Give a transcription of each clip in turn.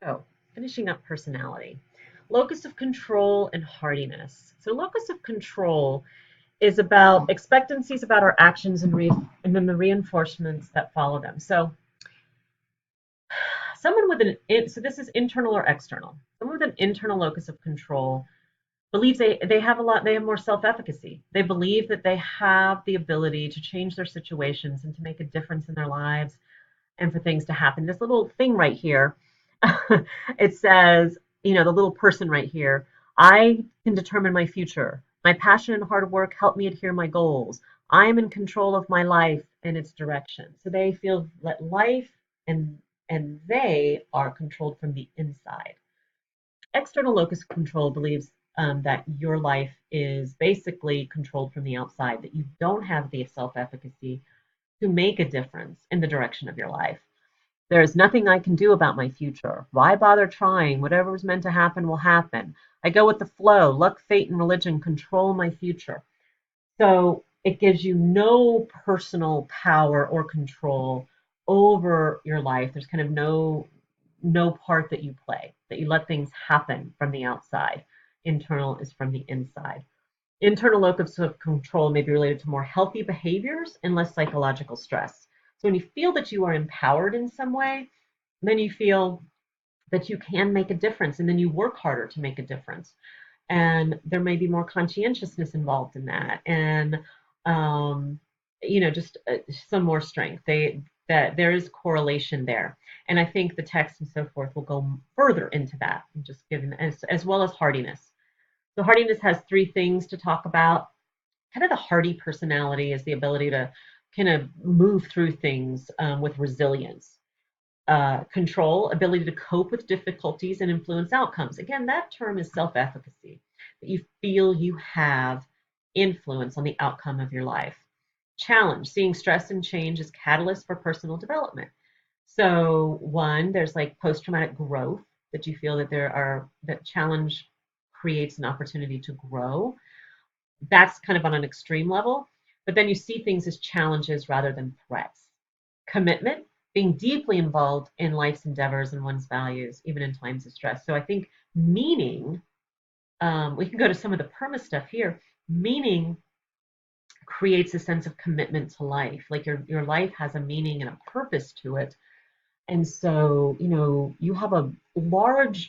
So, finishing up personality. Locus of control and hardiness. So, locus of control is about expectancies about our actions and then the reinforcements that follow them. So, someone with so this is internal or external. Someone with an internal locus of control believes they have more self-efficacy. They believe that they have the ability to change their situations and to make a difference in their lives and for things to happen. This little thing right here, it says, the little person right here, I can determine my future. My passion and hard work help me adhere my goals. I am in control of my life and its direction. So they feel that life and they are controlled from the inside. External locus control believes that your life is basically controlled from the outside, that you don't have the self-efficacy to make a difference in the direction of your life. There is nothing I can do about my future. Why bother trying? Whatever is meant to happen will happen. I go with the flow. Luck, fate, and religion control my future. So it gives you no personal power or control over your life. There's kind of no part that you play, that you let things happen from the outside. Internal is from the inside. Internal locus of control may be related to more healthy behaviors and less psychological stress. So when you feel that you are empowered in some way, then you feel that you can make a difference and then you work harder to make a difference. And there may be more conscientiousness involved in that and just some more strength. That there is correlation there. And I think the text and so forth will go further into that, just given as well as hardiness. So hardiness has three things to talk about. Kind of the hardy personality is the ability to kind of move through things with resilience. Control, ability to cope with difficulties and influence outcomes. Again, that term is self-efficacy, that you feel you have influence on the outcome of your life. Challenge, seeing stress and change as catalyst for personal development. So one, there's like post-traumatic growth, that you feel that challenge creates an opportunity to grow. That's kind of on an extreme level. But then you see things as challenges rather than threats. Commitment, being deeply involved in life's endeavors and one's values, even in times of stress. So I think meaning, we can go to some of the perma stuff here. Meaning creates a sense of commitment to life. Like your life has a meaning and a purpose to it. And so, you have a larger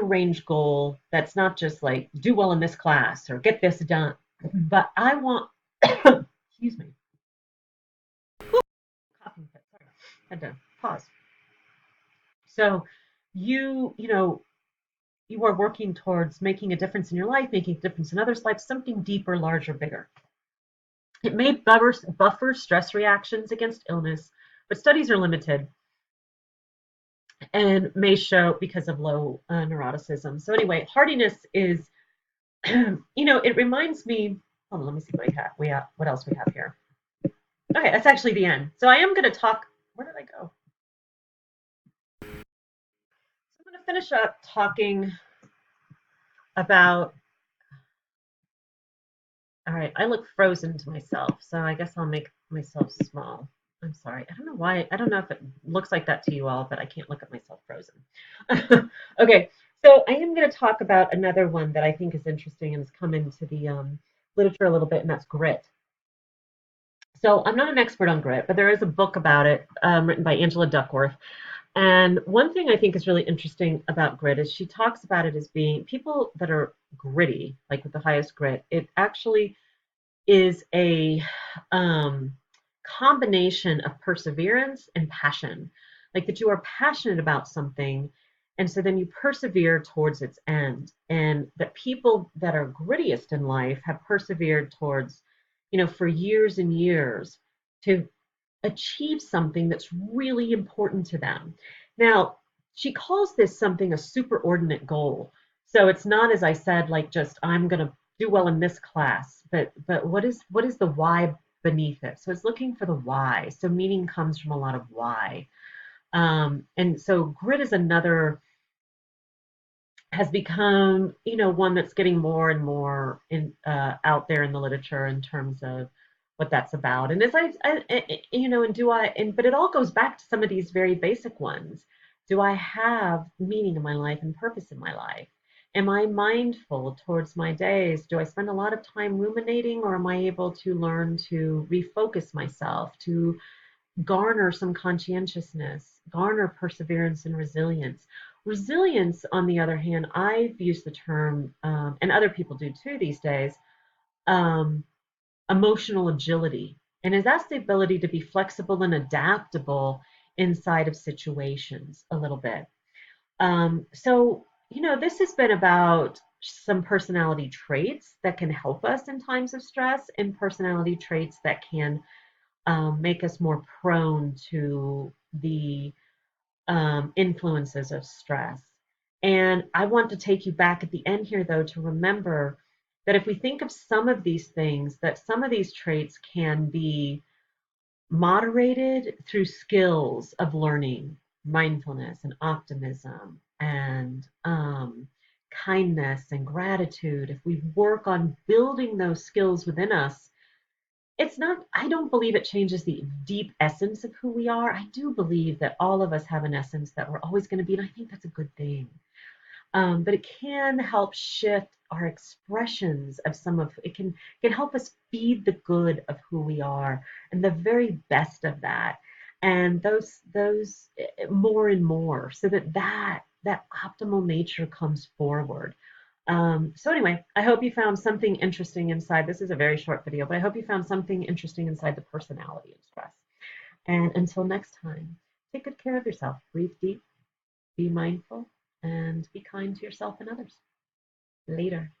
range goal that's not just like do well in this class or get this done, but I want, excuse me, coughing fit. Sorry, had to pause. So you are working towards making a difference in your life, making a difference in others' lives, something deeper, larger, bigger. It may buffer stress reactions against illness, but studies are limited and may show because of low neuroticism. So anyway, hardiness is, it reminds me. Hold on, let me see what else we have here. Okay, that's actually the end. So I am going to talk. Where did I go? So I'm going to finish up talking about. All right, I look frozen to myself, so I guess I'll make myself small. I'm sorry. I don't know why. I don't know if it looks like that to you all, but I can't look at myself frozen. Okay, so I am going to talk about another one that I think is interesting and has come into the literature a little bit, and that's grit. So I'm not an expert on grit, but there is a book about it written by Angela Duckworth. And one thing I think is really interesting about grit is she talks about it as being people that are gritty, like with the highest grit. It actually is a combination of perseverance and passion, like that you are passionate about something. And so then you persevere towards its end. And that people that are grittiest in life have persevered towards, for years and years to achieve something that's really important to them. Now, she calls this something a superordinate goal. So it's not, as I said, like just I'm going to do well in this class, but what is the why beneath it? So it's looking for the why. So meaning comes from a lot of why. And so grit is another has become, one that's getting more and more out there in the literature in terms of what that's about. And as but it all goes back to some of these very basic ones. Do I have meaning in my life and purpose in my life? Am I mindful towards my days? Do I spend a lot of time ruminating, or am I able to learn to refocus myself, to garner some conscientiousness, garner perseverance and resilience? Resilience, on the other hand, I've used the term, and other people do too these days, um, emotional agility. And that's the ability to be flexible and adaptable inside of situations a little bit. This has been about some personality traits that can help us in times of stress, and personality traits that can make us more prone to the influences of stress. And I want to take you back at the end here, though, to remember that if we think of some of these things, that some of these traits can be moderated through skills of learning, mindfulness and optimism and kindness and gratitude. If we work on building those skills within us, it's not, I don't believe it changes the deep essence of who we are. I do believe that all of us have an essence that we're always going to be, and I think that's a good thing. But it can help shift our expressions of some of it can help us feed the good of who we are and the very best of that, and those more and more, so that optimal nature comes forward. So anyway, I hope you found something interesting inside. This is a very short video, but I hope you found something interesting inside the personality of stress. And until next time, take good care of yourself. Breathe deep, be mindful, and be kind to yourself and others. Later.